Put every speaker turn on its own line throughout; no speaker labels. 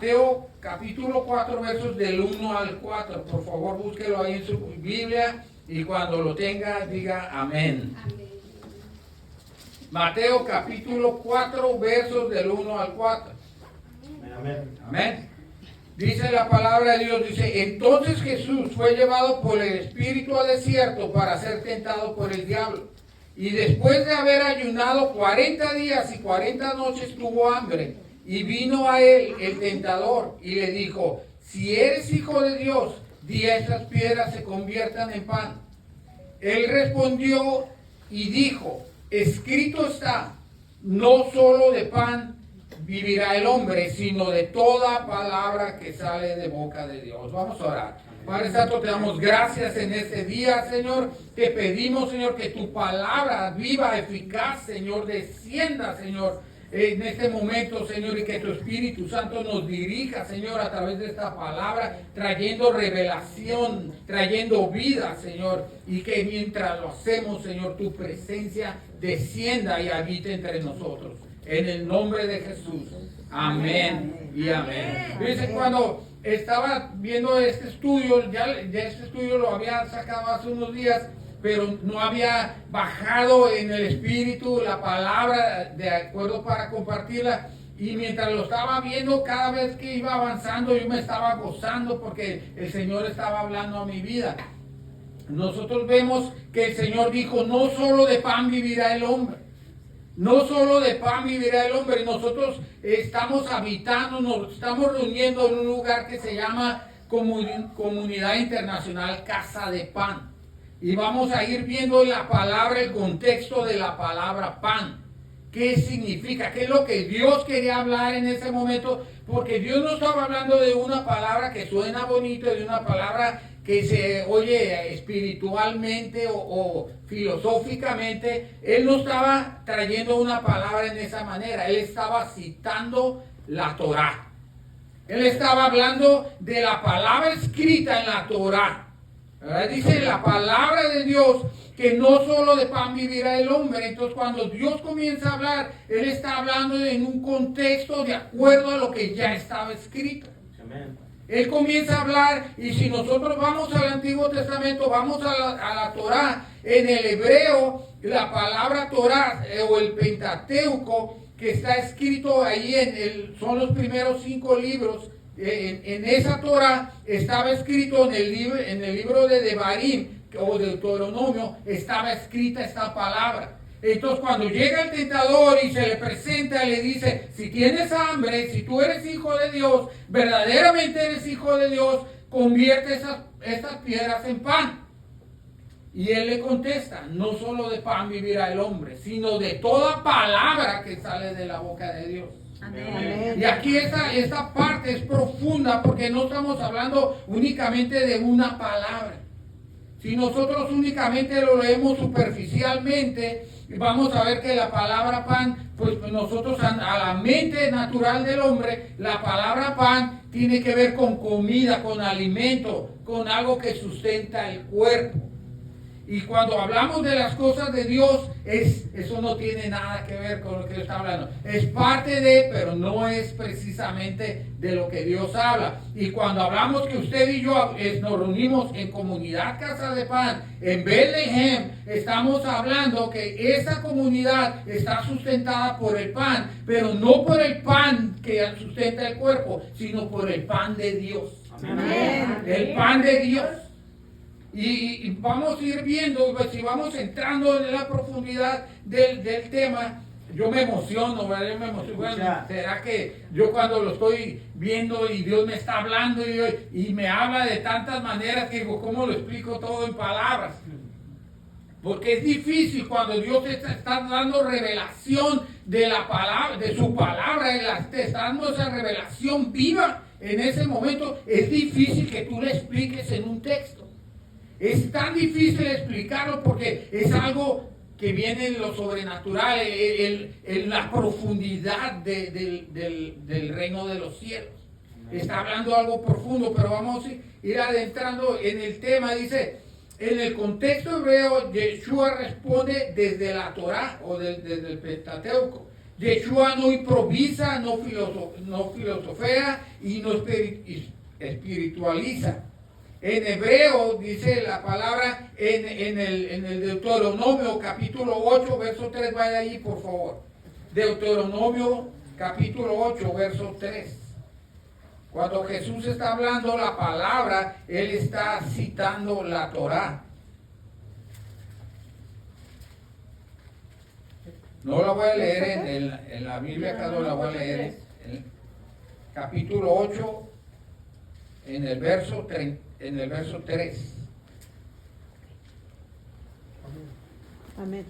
Mateo capítulo 4 versos del 1 al 4. Por favor, búsquelo ahí en su Biblia y cuando lo tenga diga amén. Mateo capítulo 4 versos del 1 al 4.
Amén.
Amén. Dice la palabra de Dios, dice, entonces Jesús fue llevado por el Espíritu al desierto para ser tentado por el diablo. Y después de haber ayunado 40 días y 40 noches tuvo hambre. Y vino a él el tentador y le dijo, si eres hijo de Dios, di a estas piedras se conviertan en pan. Él respondió y dijo, escrito está, no solo de pan vivirá el hombre, sino de toda palabra que sale de boca de Dios. Vamos a orar. Padre Santo, te damos gracias en este día, Señor. Te pedimos, Señor, que tu palabra viva, eficaz, Señor, descienda, Señor, en este momento, Señor, y que tu Espíritu Santo nos dirija, Señor, a través de esta palabra, trayendo revelación, trayendo vida, Señor, y que mientras lo hacemos, Señor, tu presencia descienda y habite entre nosotros. En el nombre de Jesús. Amén y amén. Fíjense, cuando estaba viendo este estudio, ya este estudio lo había sacado hace unos días, pero no había bajado en el espíritu la palabra de acuerdo para compartirla. Y mientras lo estaba viendo, cada vez que iba avanzando, yo me estaba gozando porque el Señor estaba hablando a mi vida. Nosotros vemos que el Señor dijo, no solo de pan vivirá el hombre. No solo de pan vivirá el hombre. Nosotros estamos habitando, nos estamos reuniendo en un lugar que se llama Comunidad Internacional Casa de Pan. Y vamos a ir viendo la palabra, el contexto de la palabra pan. ¿Qué significa? ¿Qué es lo que Dios quería hablar en ese momento? Porque Dios no estaba hablando de una palabra que suena bonito, de una palabra que se oye espiritualmente o filosóficamente. Él no estaba trayendo una palabra en esa manera. Él estaba citando la Torá. Él estaba hablando de la palabra escrita en la Torá. Dice la palabra de Dios que no solo de pan vivirá el hombre. Entonces cuando Dios comienza a hablar, Él está hablando en un contexto de acuerdo a lo que ya estaba escrito. Amén. Él comienza a hablar, y si nosotros vamos al Antiguo Testamento, vamos a la Torá, en el hebreo, la palabra Torá o el Pentateuco, que está escrito ahí son los primeros 5 libros. En esa Torah estaba escrito en el libro de Devarim o Deuteronomio, estaba escrita esta palabra. Entonces cuando llega el tentador y se le presenta, le dice, si tienes hambre, si tú eres hijo de Dios, verdaderamente eres hijo de Dios, convierte estas piedras en pan. Y él le contesta, no solo de pan vivirá el hombre, sino de toda palabra que sale de la boca de Dios. Amén. Y aquí esta parte es profunda porque no estamos hablando únicamente de una palabra. Si nosotros únicamente lo leemos superficialmente, vamos a ver que la palabra pan, pues nosotros a la mente natural del hombre, la palabra pan tiene que ver con comida, con alimento, con algo que sustenta el cuerpo. Y cuando hablamos de las cosas de Dios, eso no tiene nada que ver con lo que Dios está hablando. Es parte de, pero no es precisamente de lo que Dios habla. Y cuando hablamos que usted y yo nos reunimos en Comunidad Casa de Pan, en Bethlehem, estamos hablando que esa comunidad está sustentada por el pan, pero no por el pan que sustenta el cuerpo, sino por el pan de Dios. Amén. El pan de Dios. Y vamos a ir viendo, pues, si vamos entrando en la profundidad del tema, yo me emociono, ¿verdad? Bueno, ¿será que yo cuando lo estoy viendo y Dios me está hablando y me habla de tantas maneras que digo, ¿cómo lo explico todo en palabras? Porque es difícil cuando Dios te está dando revelación de la palabra, de su palabra, y te está dando esa revelación viva en ese momento. Es difícil que tú le expliques en un texto. Es tan difícil explicarlo porque es algo que viene en lo sobrenatural, en la profundidad del reino de los cielos. Está hablando algo profundo, pero vamos a ir adentrando en el tema. Dice, en el contexto hebreo, Yeshua responde desde la Torá o desde el Pentateuco. Yeshua no improvisa, no filosofea y no espiritualiza. En hebreo dice la palabra en el Deuteronomio capítulo 8, verso 3, vaya allí por favor. Deuteronomio capítulo 8, verso 3. Cuando Jesús está hablando la palabra, Él está citando la Torá. No la voy a leer en la Biblia, acá no la voy a leer. En el capítulo 8, en el verso 3.
Amén.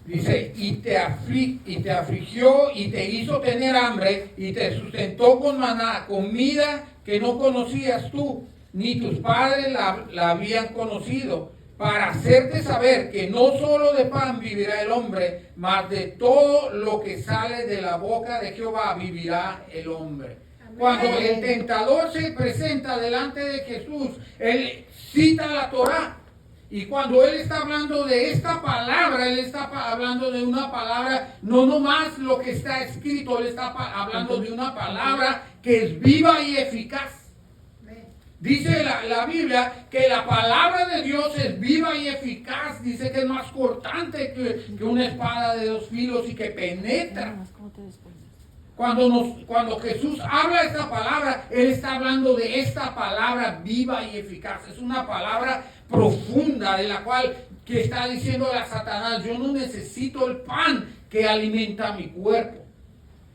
Dice, y te afligió y te hizo tener hambre y te sustentó con maná, comida que no conocías tú, ni tus padres la habían conocido, para hacerte saber que no solo de pan vivirá el hombre, mas de todo lo que sale de la boca de Jehová vivirá el hombre. Amén. Cuando el tentador se presenta delante de Jesús, él cita la Torá. Y cuando él está hablando de esta palabra, él está hablando de una palabra, no nomás lo que está escrito, él está hablando de una palabra que es viva y eficaz. Dice la Biblia que la palabra de Dios es viva y eficaz. Dice que es más cortante que una espada de 2 filos y que penetra. Cuando Jesús habla esta palabra, Él está hablando de esta palabra viva y eficaz. Es una palabra profunda de la cual que está diciendo a Satanás, yo no necesito el pan que alimenta mi cuerpo.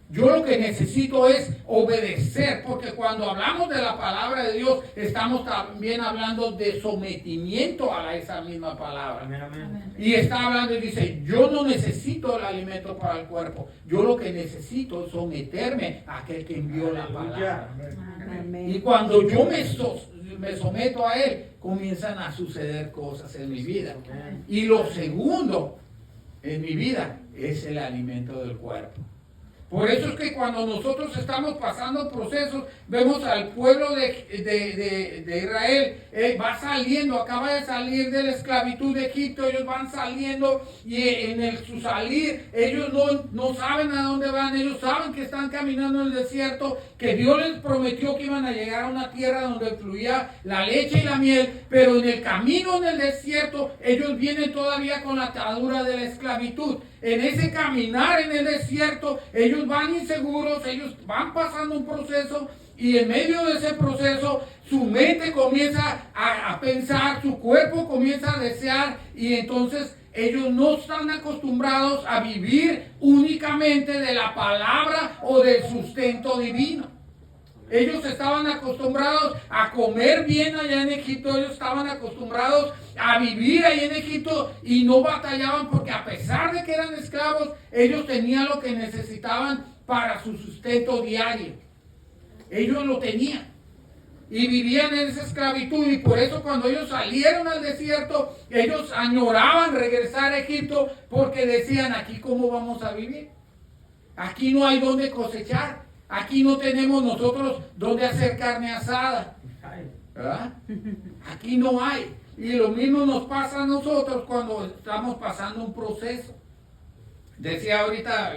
Yo lo que necesito es obedecer, porque cuando hablamos de la palabra de Dios, estamos también hablando de sometimiento a esa misma palabra. Amén, amén. Y está hablando y dice, yo no necesito el alimento para el cuerpo, yo lo que necesito es someterme a aquel que envió la palabra. Amén. Y cuando yo me someto a Él, comienzan a suceder cosas en mi vida. Amén. Y lo segundo en mi vida es el alimento del cuerpo. Por eso es que cuando nosotros estamos pasando procesos, vemos al pueblo de Israel, va saliendo, acaba de salir de la esclavitud de Egipto, ellos van saliendo y en su salir, ellos no saben a dónde van, ellos saben que están caminando en el desierto, que Dios les prometió que iban a llegar a una tierra donde fluía la leche y la miel, pero en el camino en el desierto, ellos vienen todavía con la atadura de la esclavitud. En ese caminar en el desierto, ellos van inseguros, ellos van pasando un proceso y en medio de ese proceso su mente comienza a pensar, su cuerpo comienza a desear y entonces ellos no están acostumbrados a vivir únicamente de la palabra o del sustento divino. Ellos estaban acostumbrados a comer bien allá en Egipto, ellos estaban acostumbrados a vivir ahí en Egipto y no batallaban porque a pesar de que eran esclavos, ellos tenían lo que necesitaban para su sustento diario. Ellos lo tenían y vivían en esa esclavitud y por eso cuando ellos salieron al desierto, ellos añoraban regresar a Egipto porque decían, aquí cómo vamos a vivir, aquí no hay donde cosechar. Aquí no tenemos nosotros donde hacer carne asada, ¿verdad? Aquí no hay. Y lo mismo nos pasa a nosotros cuando estamos pasando un proceso. Decía ahorita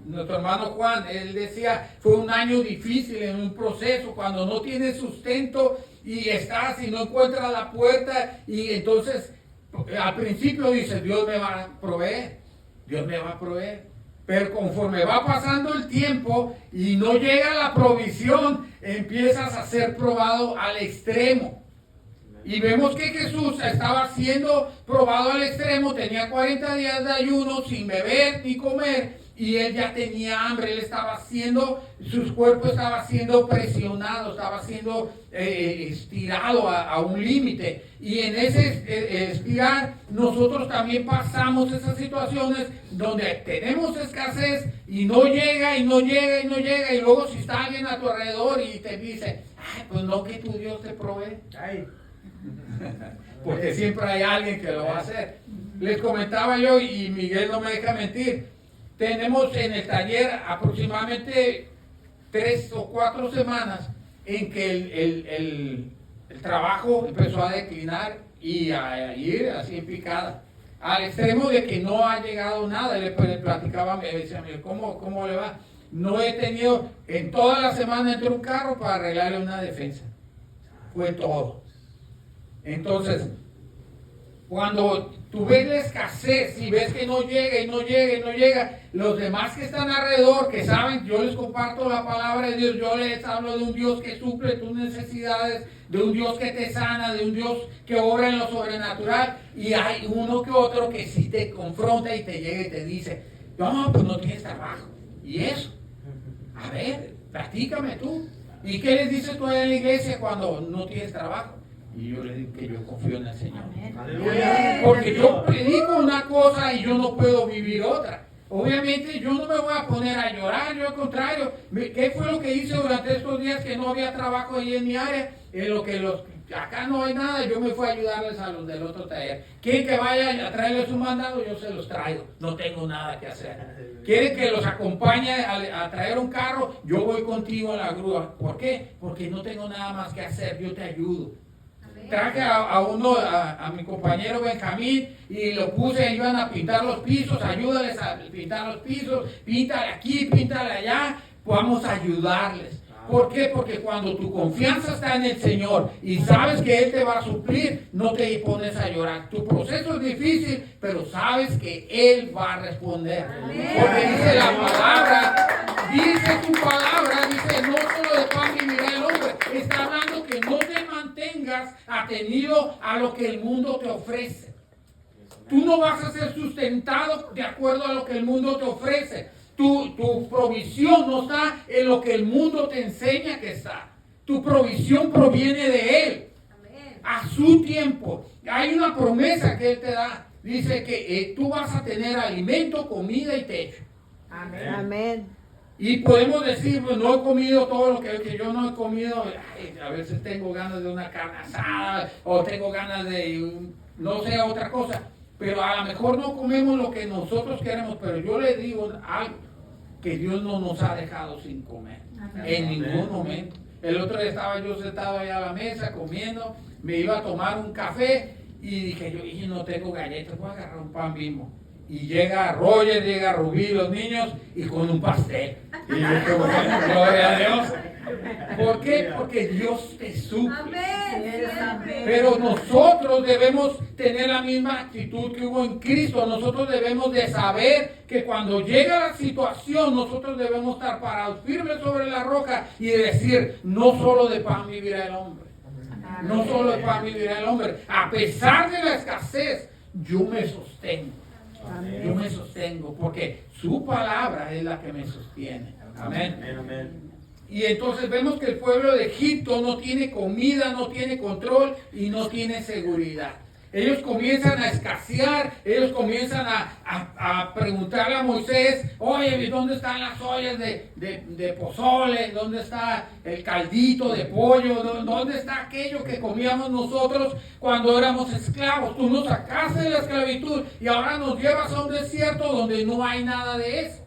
nuestro hermano Juan, él decía, fue un año difícil en un proceso, cuando no tienes sustento y estás y no encuentras la puerta y entonces al principio dice, Dios me va a proveer, Dios me va a proveer. Pero conforme va pasando el tiempo y no llega la provisión, empiezas a ser probado al extremo. Y vemos que Jesús estaba siendo probado al extremo, tenía 40 días de ayuno sin beber ni comer y él ya tenía hambre, él estaba siendo, su cuerpo estaba siendo presionado, estaba siendo estirado a un límite. Y en ese estirar nosotros también pasamos esas situaciones donde tenemos escasez y no llega y no llega y no llega y luego si está alguien a tu alrededor y te dice, ay, pues no que tu Dios te provee. Ay. Porque siempre hay alguien que lo va a hacer. Les comentaba yo y Miguel no me deja mentir, tenemos en el taller aproximadamente 3 o 4 semanas en que el trabajo empezó a declinar y a ir así en picada. al extremo de que no ha llegado nada. Le platicaba, me decía, ¿cómo le va? No he tenido, en toda la semana entró un carro para arreglarle una defensa. Fue todo. Entonces, cuando tú ves la escasez y ves que no llega y no llega y no llega, los demás que están alrededor, que saben, yo les comparto la palabra de Dios, yo les hablo de un Dios que suple tus necesidades, de un Dios que te sana, de un Dios que obra en lo sobrenatural, y hay uno que otro que sí te confronta y te llega y te dice, no, pues no tienes trabajo. ¿Y eso? A ver, platícame tú. ¿Y qué les dices tú en la iglesia cuando no tienes trabajo? Y yo le digo que yo confío en el Señor. Porque yo predico una cosa y yo no puedo vivir otra. Obviamente yo no me voy a poner a llorar, yo al contrario. ¿Qué fue lo que hice durante estos días que no había trabajo ahí en mi área? En lo que acá no hay nada, yo me fui a ayudarles a los del otro taller. ¿Quieren que vaya a traerles un mandado? Yo se los traigo, no tengo nada que hacer. ¿Quieren que los acompañe a traer un carro? Yo voy contigo a la grúa. ¿Por qué? Porque no tengo nada más que hacer, yo te ayudo. Traje a mi compañero Benjamín y lo puse, iban a pintar los pisos, ayúdales a pintar los pisos, píntale aquí, píntale allá, vamos a ayudarles. ¿Por qué? Porque cuando tu confianza está en el Señor y sabes que Él te va a suplir, no te pones a llorar. Tu proceso es difícil, pero sabes que Él va a responder. Porque dice la palabra, dice tu palabra, dice, no solo de pan vivirá el hombre. Está hablando que no te mantengas atenido a lo que el mundo te ofrece. Tú no vas a ser sustentado de acuerdo a lo que el mundo te ofrece. Tu provisión no está en lo que el mundo te enseña que está. Tu provisión proviene de Él. Amén. A su tiempo. Hay una promesa que Él te da. Dice que tú vas a tener alimento, comida y techo.
Amén. Amén.
Y podemos decir, pues no he comido todo lo que yo no he comido. Ay, a veces tengo ganas de una carne asada o tengo ganas de, no sé, otra cosa. Pero a lo mejor no comemos lo que nosotros queremos, pero yo le digo algo, que Dios no nos ha dejado sin comer, en ningún momento. El otro día estaba yo sentado allá a la mesa comiendo, me iba a tomar un café y dije yo no tengo galletas, voy a agarrar un pan Bimbo. Y llega Roger, llega Rubí, los niños, y con un pastel. Y yo dije, bueno, gloria a Dios. ¿Por qué? Porque Dios te suple. Amén. Pero nosotros debemos tener la misma actitud que hubo en Cristo. Nosotros debemos de saber que cuando llega la situación, nosotros debemos estar parados firmes sobre la roca y decir, no solo de pan vivirá el hombre. No solo de pan vivirá el hombre. A pesar de la escasez, yo me sostengo. Amén. Yo me sostengo porque su palabra es la que me sostiene. Amén. Amén. Y entonces vemos que el pueblo de Egipto no tiene comida, no tiene control y no tiene seguridad. Ellos comienzan a escasear, ellos comienzan a preguntarle a Moisés, oye, ¿dónde están las ollas de pozole? ¿Dónde está el caldito de pollo? ¿Dónde está aquello que comíamos nosotros cuando éramos esclavos? Tú nos sacaste de la esclavitud y ahora nos llevas a un desierto donde no hay nada de eso.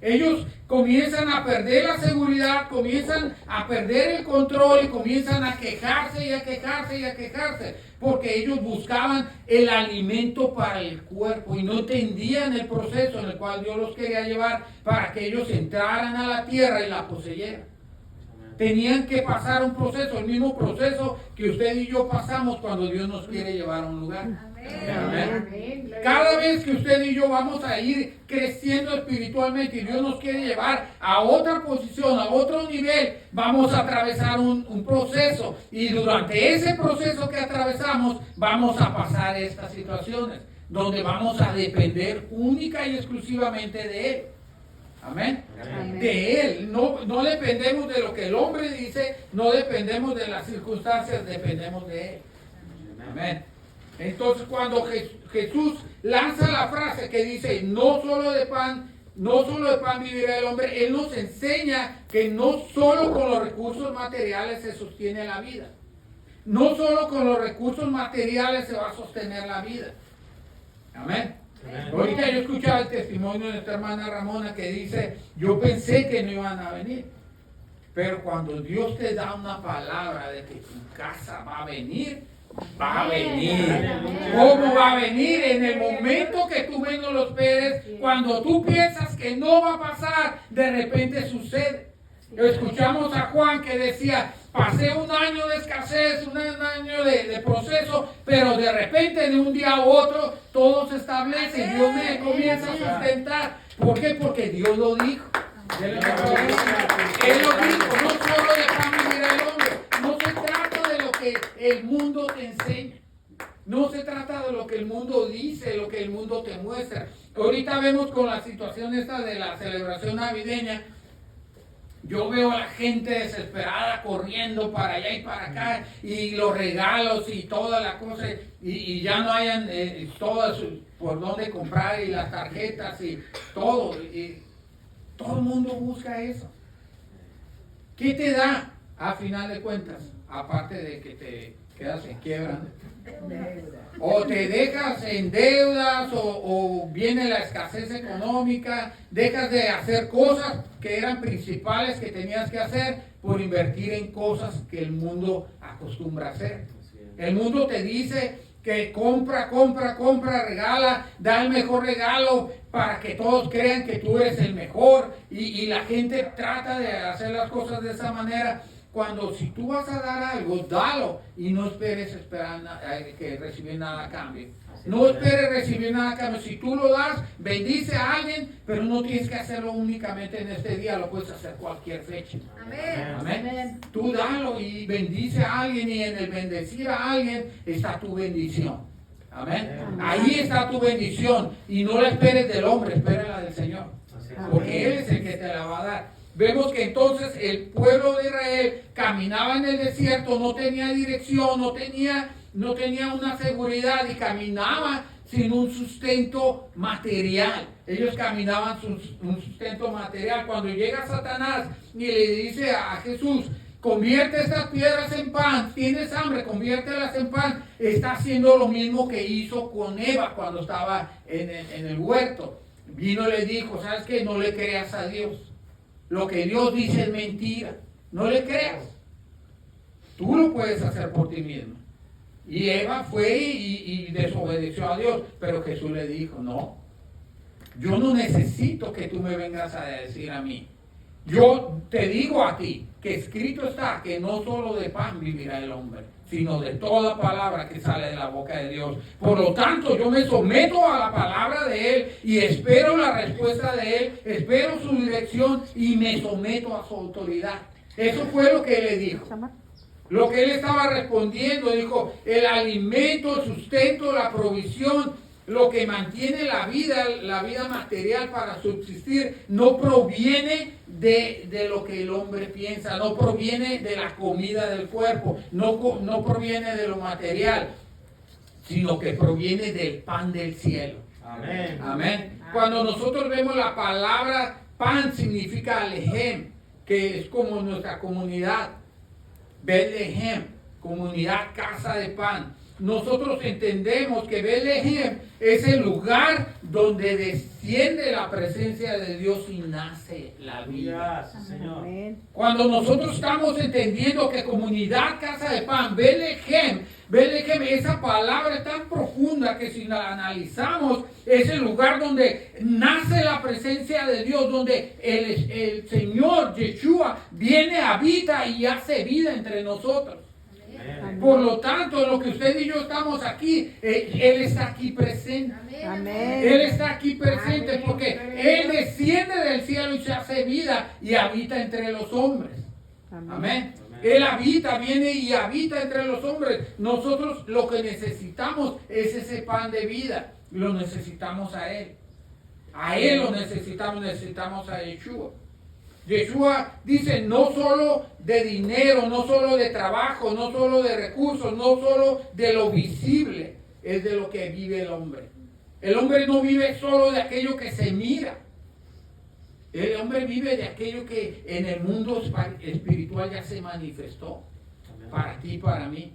Ellos comienzan a perder la seguridad, comienzan a perder el control y comienzan a quejarse y a quejarse y a quejarse, porque ellos buscaban el alimento para el cuerpo y no entendían el proceso en el cual Dios los quería llevar para que ellos entraran a la tierra y la poseyeran. Tenían que pasar un proceso, el mismo proceso que usted y yo pasamos cuando Dios nos quiere llevar a un lugar. Amén. Cada vez que usted y yo vamos a ir creciendo espiritualmente y Dios nos quiere llevar a otra posición, a otro nivel, vamos a atravesar un proceso y durante ese proceso que atravesamos vamos a pasar estas situaciones donde vamos a depender única y exclusivamente de Él. Amén. Amén. De Él, no dependemos de lo que el hombre dice, no dependemos de las circunstancias, dependemos de Él. Amén. Entonces cuando Jesús lanza la frase que dice, no solo de pan vivirá el hombre, Él nos enseña que no solo con los recursos materiales se sostiene la vida. No solo con los recursos materiales se va a sostener la vida. Amén. Amén. Ahorita yo escuchaba el testimonio de nuestra hermana Ramona que dice, yo pensé que no iban a venir. Pero cuando Dios te da una palabra de que tu casa va a venir, Va a venir. ¿Cómo va a venir? En el momento que tú menos lo esperes, cuando tú piensas que no va a pasar, de repente sucede. Escuchamos a Juan que decía, pasé un año de escasez, un año de proceso, pero de repente de un día a otro todo se establece y Dios me comienza a sustentar. ¿Por qué? Porque Dios lo dijo. Él lo dijo, no solo de pan vivirá el hombre. No se trata de lo que el mundo te enseña. No se trata de lo que el mundo dice, lo que el mundo te muestra. Ahorita vemos con la situación esta de la celebración navideña. Yo veo a la gente desesperada corriendo para allá y para acá, y los regalos y toda la cosa, y ya no hayan todas por dónde comprar, y las tarjetas y todo. Y todo el mundo busca eso. ¿Qué te da a final de cuentas? Aparte de que te quedas en quiebra, o te dejas en deudas, o viene la escasez económica, dejas de hacer cosas que eran principales que tenías que hacer por invertir en cosas que el mundo acostumbra a hacer. El mundo te dice que compra, regala, da el mejor regalo para que todos crean que tú eres el mejor, y la gente trata de hacer las cosas de esa manera. Cuando si tú vas a dar algo, dalo y no esperes que recibir nada a cambio. No esperes recibir nada a cambio. Si tú lo das, bendice a alguien, pero no tienes que hacerlo únicamente en este día, lo puedes hacer cualquier fecha.
Amén.
Amén. Tú dalo y bendice a alguien, y en el bendecir a alguien está tu bendición. Amén. Ahí está tu bendición, y no la esperes del hombre, espérala del Señor, porque Él es el que te la va a dar. Vemos que entonces el pueblo de Israel caminaba en el desierto, no tenía dirección, no tenía una seguridad, y caminaba sin un sustento material. Ellos caminaban sin un sustento material. Cuando llega Satanás y le dice a Jesús, convierte estas piedras en pan, tienes hambre, conviértelas en pan, está haciendo lo mismo que hizo con Eva cuando estaba en el huerto. Vino y le dijo, ¿sabes qué? No le creas a Dios. Lo que Dios dice es mentira. No le creas. Tú lo puedes hacer por ti mismo. Y Eva fue y desobedeció a Dios. Pero Jesús le dijo, no. Yo no necesito que tú me vengas a decir a mí. Yo te digo a ti que escrito está que no solo de pan vivirá el hombre, sino de toda palabra que sale de la boca de Dios. Por lo tanto, yo me someto a la palabra de Él y espero la respuesta de Él, espero su dirección y me someto a su autoridad. Eso fue lo que Él le dijo. Lo que Él estaba respondiendo, dijo, el alimento, el sustento, la provisión, lo que mantiene la vida material para subsistir, no proviene de lo que el hombre piensa, no proviene de la comida del cuerpo, no proviene de lo material, sino que proviene del pan del cielo.
Amén.
Amén. Cuando nosotros vemos la palabra pan, significa Alejem, que es como nuestra comunidad, Bethlehem, comunidad casa de pan. Nosotros entendemos que Bethlehem es el lugar donde desciende la presencia de Dios y nace la vida.
Señor.
Cuando nosotros estamos entendiendo que comunidad casa de pan, Bethlehem, esa palabra es tan profunda que si la analizamos, es el lugar donde nace la presencia de Dios, donde el Señor Yeshua viene, habita y hace vida entre nosotros.
Amén.
Por lo tanto, en lo que usted y yo estamos aquí, Él está aquí presente.
Amén.
Él está aquí presente porque Él desciende del cielo y se hace vida y habita entre los hombres. Amén. Él habita, viene y habita entre los hombres. Nosotros lo que necesitamos es ese pan de vida. Lo necesitamos a Él. A Él lo necesitamos a Yeshua. Yeshua dice, no solo de dinero, no solo de trabajo, no solo de recursos, no solo de lo visible, es de lo que vive el hombre. El hombre no vive solo de aquello que se mira. El hombre vive de aquello que en el mundo espiritual ya se manifestó para ti y para mí.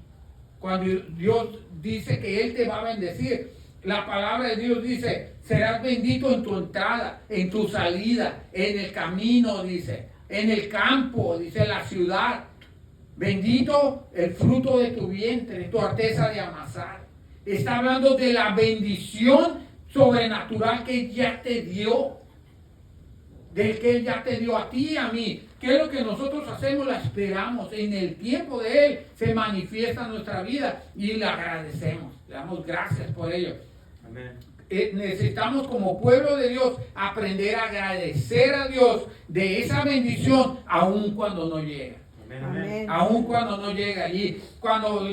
Cuando Dios dice que Él te va a bendecir, la palabra de Dios dice, serás bendito en tu entrada, en tu salida, en el camino, dice, en el campo, dice, la ciudad. Bendito el fruto de tu vientre, tu arteza de amasar. Está hablando de la bendición sobrenatural que Él ya te dio. Del que Él ya te dio a ti y a mí. ¿Qué es lo que nosotros hacemos? La esperamos. En el tiempo de Él se manifiesta en nuestra vida y le agradecemos. Le damos gracias por ello.
Amén.
Necesitamos como pueblo de Dios aprender a agradecer a Dios de esa bendición aun cuando no llega.
Amén.
Aun cuando no llega. Y cuando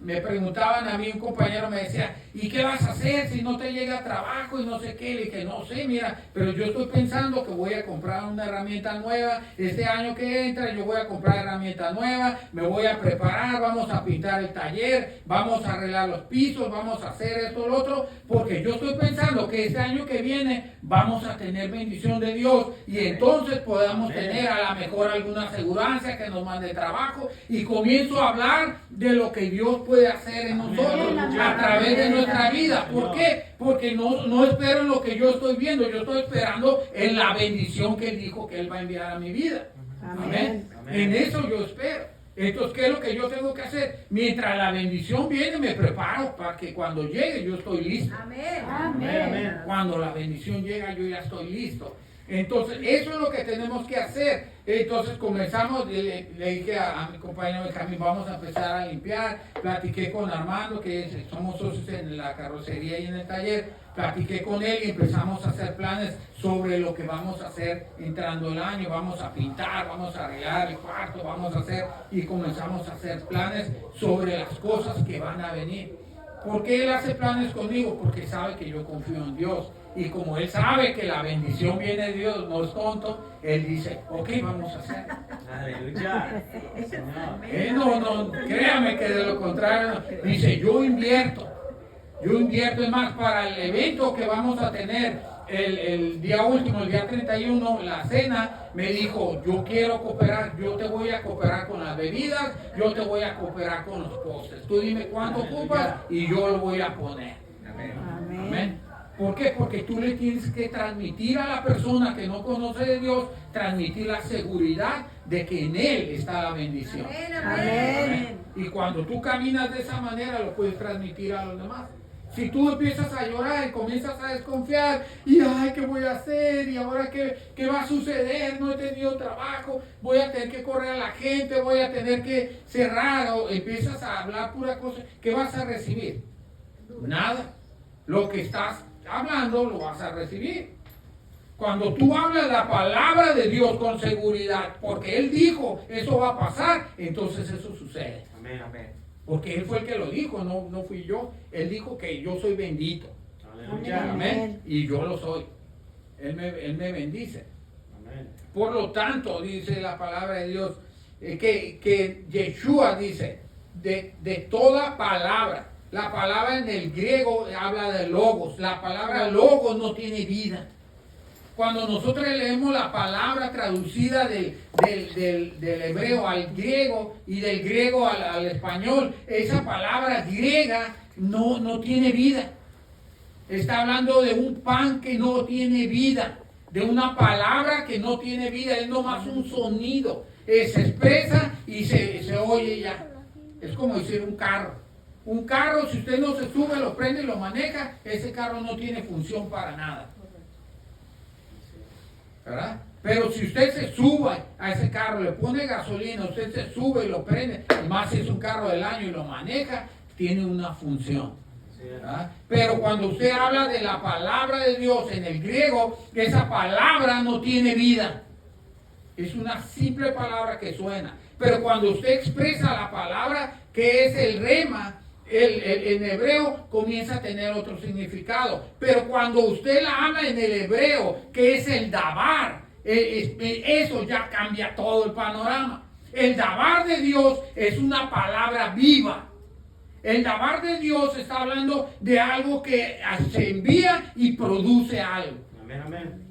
me preguntaban a mí, un compañero me decía, ¿y qué vas a hacer si no te llega trabajo y no sé qué? Le dije, no sé, mira, pero yo estoy pensando que voy a comprar una herramienta nueva. Este año que entra yo voy a comprar herramienta nueva, me voy a preparar, vamos a pintar el taller, vamos a arreglar los pisos, vamos a hacer esto, lo otro, porque yo estoy pensando que este año que viene vamos a tener bendición de Dios y entonces podamos tener a lo mejor alguna aseguranza que nos mande trabajo y comienzo a hablar de lo que Dios puede hacer en nosotros a través de nuestra vida. ¿Por qué? Porque no espero en lo que yo estoy viendo, yo estoy esperando en la bendición que Él dijo que Él va a enviar a mi vida. Amén. En eso yo espero. Entonces, ¿qué es lo que yo tengo que hacer? Mientras la bendición viene, me preparo para que cuando llegue yo estoy listo.
Amén.
Cuando la bendición llega, yo ya estoy listo. Entonces, eso es lo que tenemos que hacer. Entonces, comenzamos, le dije a mi compañero Benjamín, vamos a empezar a limpiar. Platiqué con Armando, que somos socios en la carrocería y en el taller. Platiqué con él y empezamos a hacer planes sobre lo que vamos a hacer entrando el año. Vamos a pintar, vamos a arreglar el cuarto, vamos a hacer, y comenzamos a hacer planes sobre las cosas que van a venir. ¿Por qué Él hace planes conmigo? Porque sabe que yo confío en Dios. Y como Él sabe que la bendición viene de Dios, no es tonto, Él dice, ok, vamos a hacer.
Aleluya. Señor.
No, créame que de lo contrario, dice, yo invierto. Es más, para el evento que vamos a tener el día último, el día 31, la cena, me dijo, yo quiero cooperar, yo te voy a cooperar con las bebidas, yo te voy a cooperar con los postres. Tú dime cuánto ocupas y yo lo voy a poner. Amén. ¿Por qué? Porque tú le tienes que transmitir a la persona que no conoce de Dios, transmitir la seguridad de que en Él está la bendición.
Amén.
Y cuando tú caminas de esa manera, lo puedes transmitir a los demás. Si tú empiezas a llorar y comienzas a desconfiar, y ay, ¿qué voy a hacer? ¿Y ahora qué va a suceder? No he tenido trabajo, voy a tener que correr a la gente, voy a tener que cerrar, o empiezas a hablar pura cosa, ¿qué vas a recibir? Nada. Lo que estás hablando lo vas a recibir. Cuando tú hablas la palabra de Dios con seguridad, porque Él dijo, eso va a pasar, entonces eso sucede.
Amén, amén.
Porque Él fue el que lo dijo, no fui yo. Él dijo que yo soy bendito.
Aleluya.
Amén. Y yo lo soy. Él me bendice.
Amén.
Por lo tanto, dice la palabra de Dios, que Yeshua dice, de toda palabra. La palabra en el griego habla de logos. La palabra logos no tiene vida. Cuando nosotros leemos la palabra traducida del hebreo al griego y del griego al español, esa palabra griega no tiene vida. Está hablando de un pan que no tiene vida, de una palabra que no tiene vida, es nomás un sonido. Se expresa y se oye ya. Es como decir un carro. Un carro, si usted no se sube, lo prende y lo maneja, ese carro no tiene función para nada. ¿Verdad? Pero si usted se sube a ese carro, le pone gasolina, usted se sube y lo prende, y más si es un carro del año y lo maneja, tiene una función. ¿Verdad? Pero cuando usted habla de la palabra de Dios en el griego, esa palabra no tiene vida. Es una simple palabra que suena. Pero cuando usted expresa la palabra que es el rema, en hebreo comienza a tener otro significado. Pero cuando usted la habla en el hebreo, que es el dabar, eso ya cambia todo el panorama. El dabar de Dios es una palabra viva. El dabar de Dios está hablando de algo que se envía y produce algo.
Amén, amén.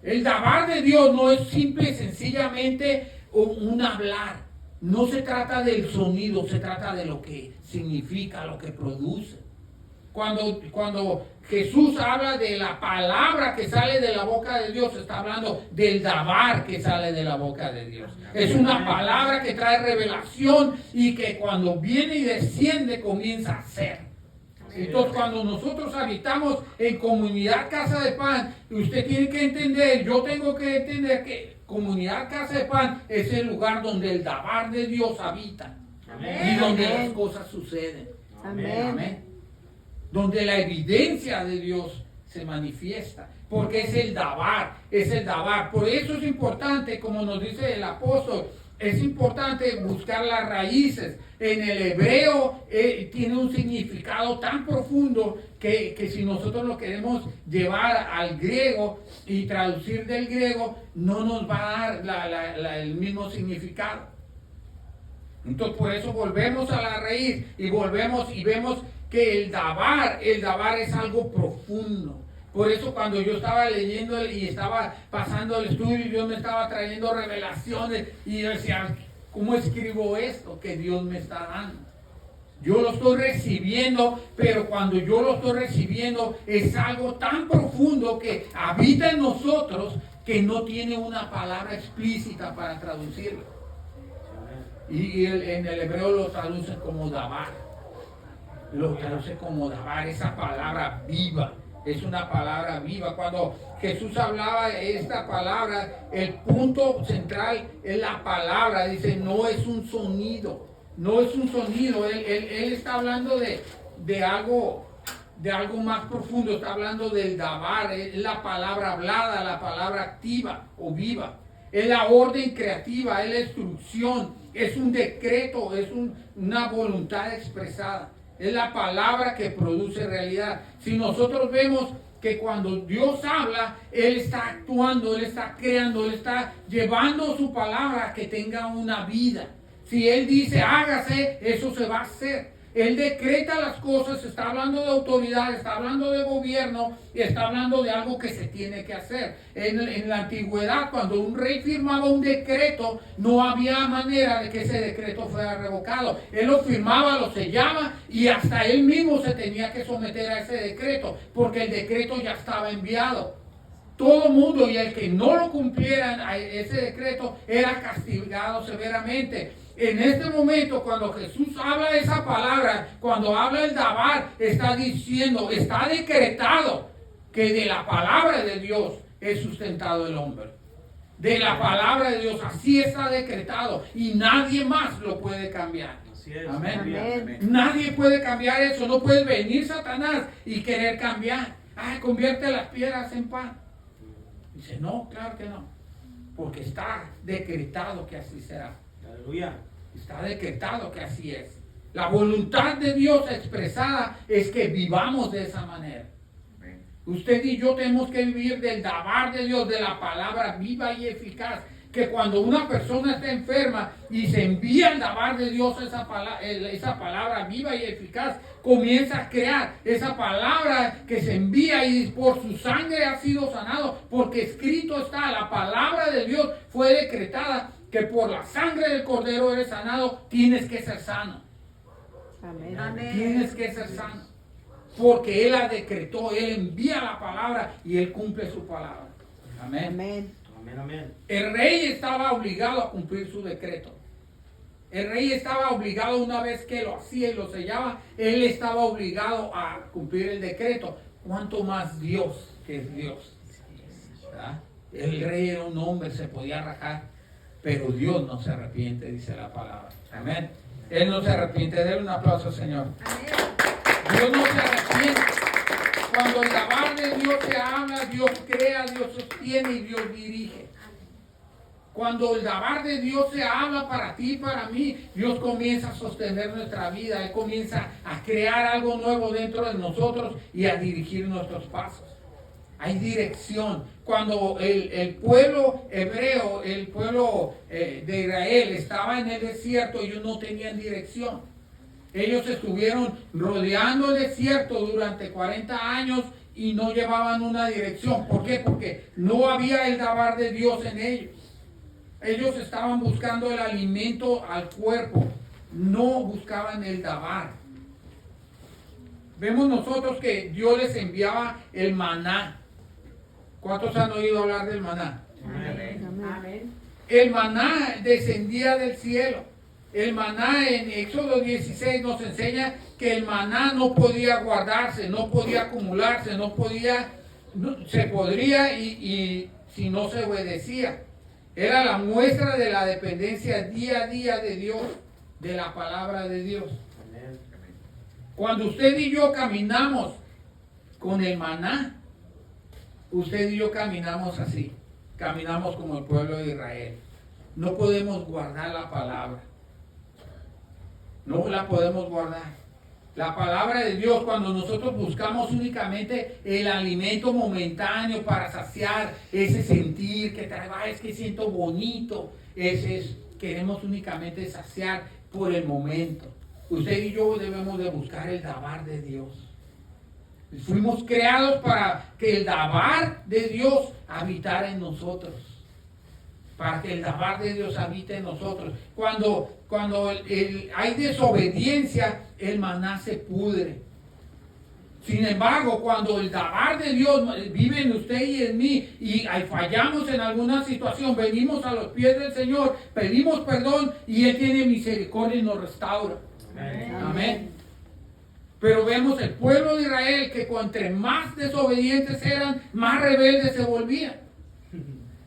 El dabar de Dios no es simple y sencillamente un hablar. No se trata del sonido, se trata de lo que significa, lo que produce. Cuando Jesús habla de la palabra que sale de la boca de Dios, está hablando del dabar que sale de la boca de Dios. Es una palabra que trae revelación y que cuando viene y desciende comienza a ser. Entonces, cuando nosotros habitamos en Comunidad Casa de Pan, usted tiene que entender, yo tengo que entender que Comunidad Casa de Pan es el lugar donde el dabar de Dios habita.
Amén.
Y donde
Amén.
las cosas suceden.
Amén.
Amén. Donde la evidencia de Dios se manifiesta. Porque es el dabar, es el dabar. Por eso es importante, como nos dice el apóstol, es importante buscar las raíces. En el hebreo tiene un significado tan profundo que si nosotros lo queremos llevar al griego y traducir del griego, no nos va a dar el mismo significado. Entonces por eso volvemos a la raíz y volvemos y vemos que el dabar es algo profundo. Por eso cuando yo estaba leyendo y estaba pasando el estudio, Dios me estaba trayendo revelaciones y yo decía, ¿cómo escribo esto que Dios me está dando? Yo lo estoy recibiendo, pero cuando yo lo estoy recibiendo es algo tan profundo que habita en nosotros que no tiene una palabra explícita para traducirlo. Y en el hebreo lo traduce como dabar. Lo traduce como dabar, esa palabra viva. Es una palabra viva. Cuando Jesús hablaba de esta palabra, el punto central es la palabra. Dice, no es un sonido. No es un sonido. Él está hablando de algo más profundo. Está hablando del dabar. Es la palabra hablada, la palabra activa o viva. Es la orden creativa, es la instrucción. Es un decreto, es una voluntad expresada. Es la palabra que produce realidad. Si nosotros vemos que cuando Dios habla, Él está actuando, Él está creando, Él está llevando su palabra a que tenga una vida. Si Él dice hágase, eso se va a hacer. Él decreta las cosas, está hablando de autoridad, está hablando de gobierno y está hablando de algo que se tiene que hacer. En la antigüedad, cuando un rey firmaba un decreto, no había manera de que ese decreto fuera revocado. Él lo firmaba, lo sellaba y hasta él mismo se tenía que someter a ese decreto, porque el decreto ya estaba enviado. Todo mundo y el que no lo cumpliera a ese decreto era castigado severamente. En este momento, cuando Jesús habla esa palabra, cuando habla el dabar, está diciendo, está decretado que de la palabra de Dios es sustentado el hombre. De la palabra de Dios, así está decretado y nadie más lo puede cambiar.
Así es.
Amén.
Amén.
Nadie puede cambiar eso. No puede venir Satanás y querer cambiar. Ay, convierte las piedras en pan. Dice, no, claro que no. Porque está decretado que así será.
Aleluya.
Está decretado que así es. La voluntad de Dios expresada es que vivamos de esa manera. Usted y yo tenemos que vivir del dabar de Dios, de la palabra viva y eficaz. Que cuando una persona está enferma y se envía el dabar de Dios, esa palabra viva y eficaz, comienza a crear esa palabra que se envía y por su sangre ha sido sanado, porque escrito está, la palabra de Dios fue decretada, que por la sangre del Cordero eres sanado, tienes que ser sano.
Amén.
Tienes que ser sano. Porque Él la decretó, Él envía la palabra y Él cumple su palabra. Amén.
Amén.
Amén, amén.
El rey estaba obligado a cumplir su decreto. El rey estaba obligado, una vez que lo hacía y lo sellaba, él estaba obligado a cumplir el decreto. ¿Cuánto más Dios, que es Dios? ¿Verdad? El rey era un hombre, se podía rajar, pero Dios no se arrepiente, dice la palabra. Amén. Él no se arrepiente. Denle un aplauso, Señor. Dios no se arrepiente. Cuando el dabar de Dios se habla, Dios crea, Dios sostiene y Dios dirige. Cuando el dabar de Dios se habla para ti y para mí, Dios comienza a sostener nuestra vida. Él comienza a crear algo nuevo dentro de nosotros y a dirigir nuestros pasos. Hay dirección. Cuando el pueblo hebreo, el pueblo de Israel estaba en el desierto, ellos no tenían dirección. Ellos estuvieron rodeando el desierto durante 40 años y no llevaban una dirección. ¿Por qué? Porque no había el dabar de Dios en ellos. Ellos estaban buscando el alimento al cuerpo, no buscaban el dabar. vemos nosotros que Dios les enviaba el maná. ¿Cuántos han oído hablar del maná?
Amén.
El maná descendía del cielo. El maná en Éxodo 16 nos enseña que el maná no podía guardarse, no podía acumularse, se podría y si no se obedecía. Era la muestra de la dependencia día a día de Dios, de la palabra de Dios.
Amén.
Cuando usted y yo caminamos con el maná, usted y yo caminamos así, caminamos como el pueblo de Israel. No podemos guardar la palabra, no la podemos guardar. La palabra de Dios, cuando nosotros buscamos únicamente el alimento momentáneo para saciar ese sentir que trae, es que siento bonito, queremos únicamente saciar por el momento. Usted y yo debemos de buscar el dabar de Dios. Fuimos creados para que el dabar de Dios habitara en nosotros. Para que el dabar de Dios habite en nosotros. Cuando hay desobediencia, el maná se pudre. Sin embargo, cuando el dabar de Dios vive en usted y en mí y fallamos en alguna situación, venimos a los pies del Señor, pedimos perdón y Él tiene misericordia y nos restaura.
Amén.
Amén. Pero vemos el pueblo de Israel que entre más desobedientes eran, más rebeldes se volvían.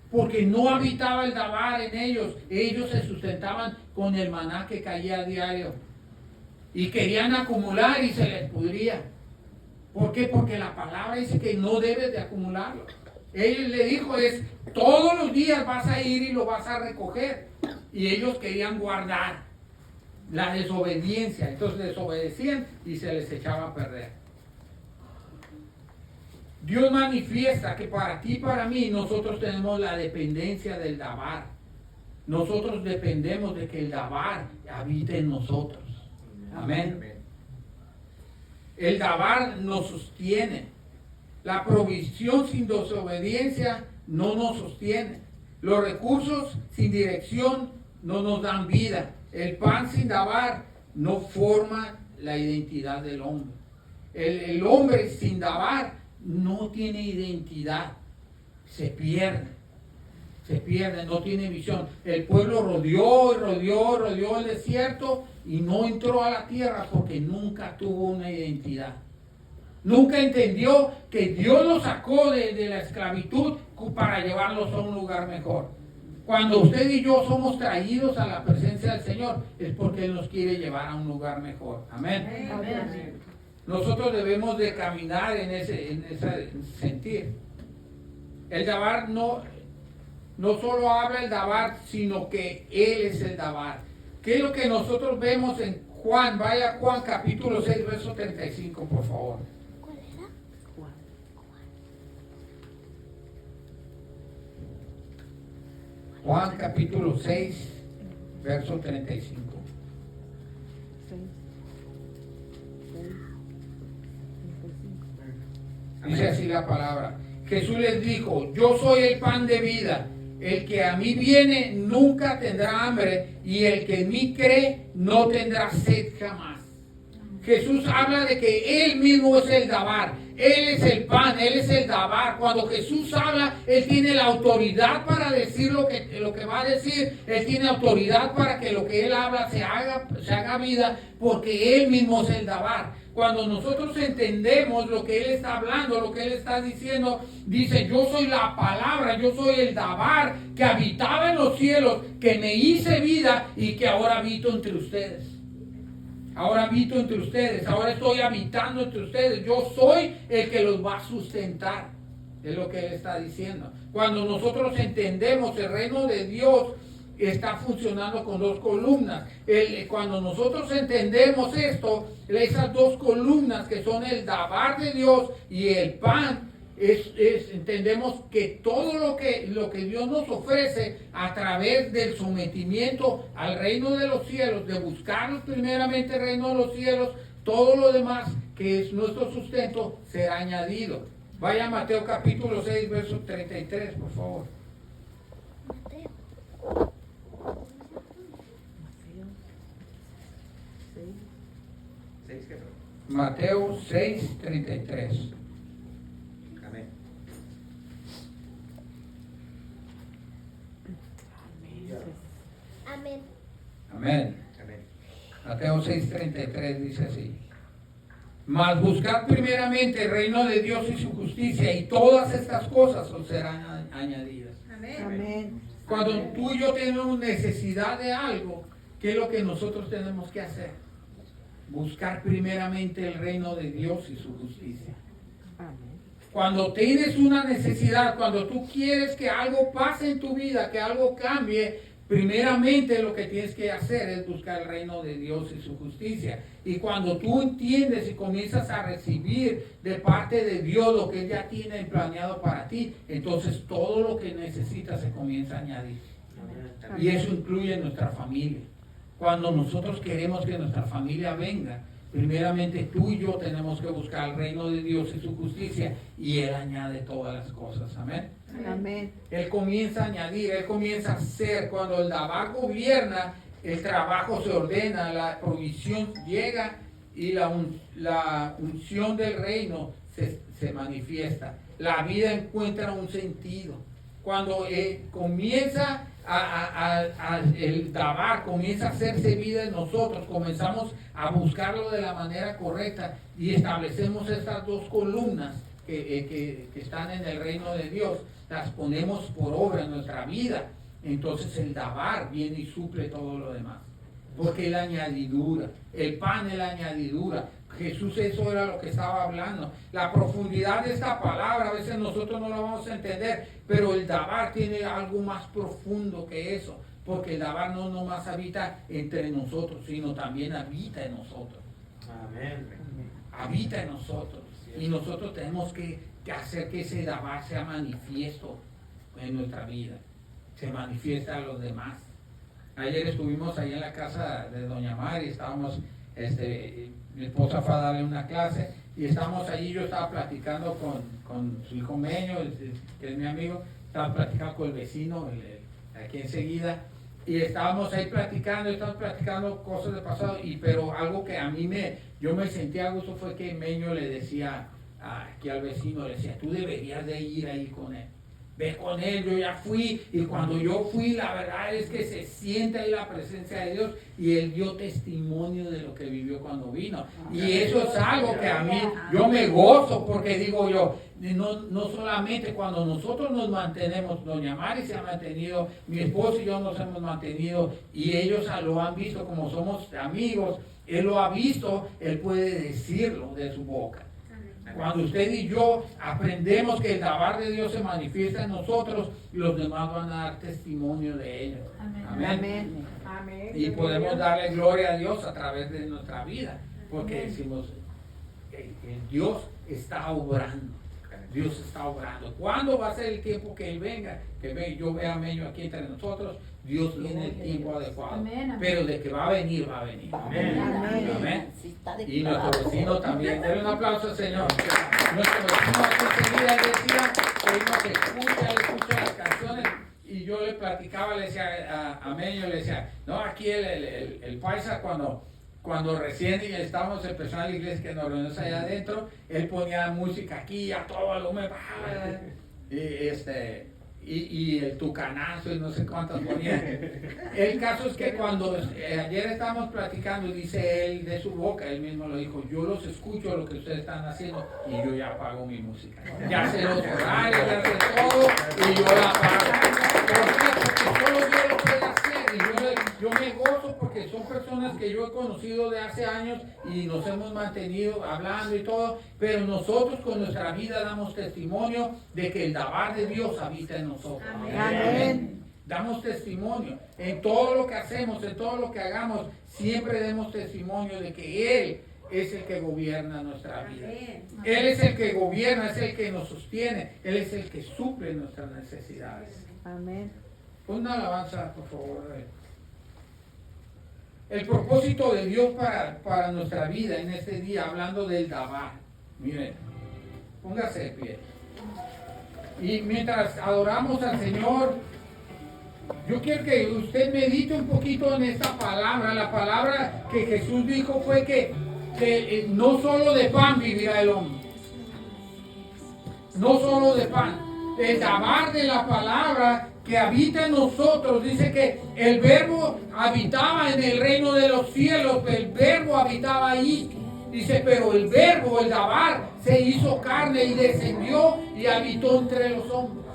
Porque no habitaba el dabar en ellos. Ellos se sustentaban con el maná que caía a diario. Y querían acumular y se les pudría. ¿Por qué? Porque la palabra dice que no debes de acumularlo. Él le dijo todos los días vas a ir y lo vas a recoger. Y ellos querían guardar la desobediencia. Entonces desobedecían y se les echaba a perder. Dios manifiesta que para ti y para mí nosotros tenemos la dependencia del dabar. Nosotros dependemos de que el dabar habite en nosotros. Amén. El dabar nos sostiene. La provisión sin desobediencia no nos sostiene. Los recursos sin dirección no nos dan vida. El pan sin dabar no forma la identidad del hombre. El hombre sin dabar no tiene identidad, se pierde, no tiene visión. El pueblo rodeó el desierto y no entró a la tierra porque nunca tuvo una identidad. Nunca entendió que Dios los sacó de la esclavitud para llevarlos a un lugar mejor. Cuando usted y yo somos traídos a la presencia del Señor es porque Él nos quiere llevar a un lugar mejor. Amén.
Amén.
Nosotros debemos de caminar en ese sentir. El dabar no solo habla el dabar, sino que Él es el dabar. ¿Qué es lo que nosotros vemos en Juan? Vaya a Juan capítulo 6, verso 35, por favor.
¿Cuál era?
Juan capítulo 6, verso 35.
35.
Dice así la palabra. Jesús les dijo, yo soy el pan de vida. El que a mí viene nunca tendrá hambre y el que en mí cree no tendrá sed jamás. Jesús habla de que Él mismo es el dabar. Él es el pan, Él es el dabar. Cuando Jesús habla, Él tiene la autoridad para decir lo que va a decir. Él tiene autoridad para que lo que Él habla se haga vida, porque Él mismo es el dabar. Cuando nosotros entendemos lo que Él está hablando, lo que Él está diciendo, dice, yo soy la palabra, yo soy el dabar que habitaba en los cielos, que me hice vida y que ahora habito entre ustedes. Ahora habito entre ustedes, ahora estoy habitando entre ustedes. Yo soy el que los va a sustentar. Es lo que Él está diciendo. Cuando nosotros entendemos el reino de Dios está funcionando con dos columnas. Cuando nosotros entendemos esto, esas dos columnas que son el dabar de Dios y el pan, entendemos que todo lo que Dios nos ofrece a través del sometimiento al reino de los cielos, de buscar primeramente el reino de los cielos, todo lo demás que es nuestro sustento será añadido. Vaya a Mateo capítulo 6, verso 33, por favor.
Mateo.
6 qué?
Mateo 6:33.
Amén.
Amén.
Amén.
Amén.
Mateo 6:33 dice así. Mas buscad primeramente el reino de Dios y su justicia, y todas estas cosas os serán añadidas.
Amén.
Cuando tú y yo tenemos necesidad de algo, ¿qué es lo que nosotros tenemos que hacer? Buscar primeramente el reino de Dios y su justicia. Cuando tienes una necesidad, cuando tú quieres que algo pase en tu vida, que algo cambie, primeramente lo que tienes que hacer es buscar el reino de Dios y su justicia. Y cuando tú entiendes y comienzas a recibir de parte de Dios lo que Él ya tiene planeado para ti, entonces todo lo que necesitas se comienza a añadir.
Amén.
Y eso incluye nuestra familia. Cuando nosotros queremos que nuestra familia venga, primeramente tú y yo tenemos que buscar el reino de Dios y su justicia, y Él añade todas las cosas. Amén.
Amén.
Él comienza a añadir, Él comienza a hacer. Cuando el Dabar gobierna, el trabajo se ordena, la provisión llega y la unción del reino se manifiesta. La vida encuentra un sentido. Cuando comienza el Dabar comienza a hacerse vida en nosotros, comenzamos a buscarlo de la manera correcta y establecemos estas dos columnas que están en el reino de Dios, las ponemos por obra en nuestra vida. Entonces el Dabar viene y suple todo lo demás, porque es la añadidura, el pan es la añadidura. Jesús, eso era lo que estaba hablando. La profundidad de esta palabra, a veces nosotros no la vamos a entender, pero el Dabar tiene algo más profundo que eso, porque el Dabar no nomás habita entre nosotros, sino también habita en nosotros.
Amén.
Habita en nosotros. Y nosotros tenemos que hacer que ese Dabar sea manifiesto en nuestra vida, se manifiesta a los demás. Ayer estuvimos ahí en la casa de Doña Mari, estábamos, mi esposa fue a darle una clase y estábamos allí, yo estaba platicando con su hijo Meño, que es mi amigo, estaba platicando con el vecino, aquí enseguida, y estábamos ahí platicando cosas del pasado, pero algo que a mí yo me sentía a gusto fue que Meño le decía aquí al vecino, le decía, tú deberías de ir ahí con él. Ve con él, yo ya fui, y cuando yo fui, la verdad es que se siente ahí la presencia de Dios, y él dio testimonio de lo que vivió cuando vino. Y eso es algo que a mí, yo me gozo, porque digo yo, no solamente cuando nosotros nos mantenemos, Doña Mari se ha mantenido, mi esposo y yo nos hemos mantenido, y ellos lo han visto, como somos amigos, él lo ha visto, él puede decirlo de su boca. Cuando usted y yo aprendemos que el Dabar de Dios se manifiesta en nosotros, los demás van a dar testimonio de ello. Amén.
Amén.
Y podemos darle gloria a Dios a través de nuestra vida, porque decimos, Dios está obrando. Dios está obrando. ¿Cuándo va a ser el tiempo que Él venga? Yo vea a Meño aquí entre nosotros. Dios tiene el tiempo adecuado.
Amén.
Pero de que va a venir, va a venir.
Amén.
Amén. Y nuestro vecino también. Denle un aplauso al Señor. Nuestro vecino enseguida decía que él nos escucha las canciones. Y yo le platicaba, le decía a Meño, le decía, no, aquí el paisa cuando recién estábamos empezando la iglesia, que nos reunimos allá adentro, él ponía música aquí a todo volumen, y el tucanazo y no sé cuántas ponía. El caso es que cuando ayer estábamos platicando, dice él de su boca, él mismo lo dijo, yo los escucho lo que ustedes están haciendo y yo ya apago mi música. Ya sé los horarios, ya sé todo y yo la apago. Porque solo Dios lo puede hacer y yo me gozo porque son personas que yo he conocido de hace años y nos hemos mantenido hablando y todo, pero nosotros con nuestra vida damos testimonio de que el Dabar de Dios habita en nosotros.
Amén.
Damos testimonio en todo lo que hacemos, en todo lo que hagamos, siempre demos testimonio de que Él es el que gobierna nuestra vida. Él es el que gobierna, es el que nos sostiene, Él es el que suple nuestras necesidades.
Amén.
Pon una alabanza, por favor. El propósito de Dios para nuestra vida en este día, hablando del Dabar. Miren, póngase de pie. Y mientras adoramos al Señor, yo quiero que usted medite un poquito en esta palabra. La palabra que Jesús dijo fue que que no solo de pan vivirá el hombre. No solo de pan. El dabar de la palabra que habita en nosotros. Dice que el verbo habitaba en el reino de los cielos. El verbo habitaba ahí. Dice, pero el verbo, el dabar, se hizo carne y descendió y habitó entre los hombres.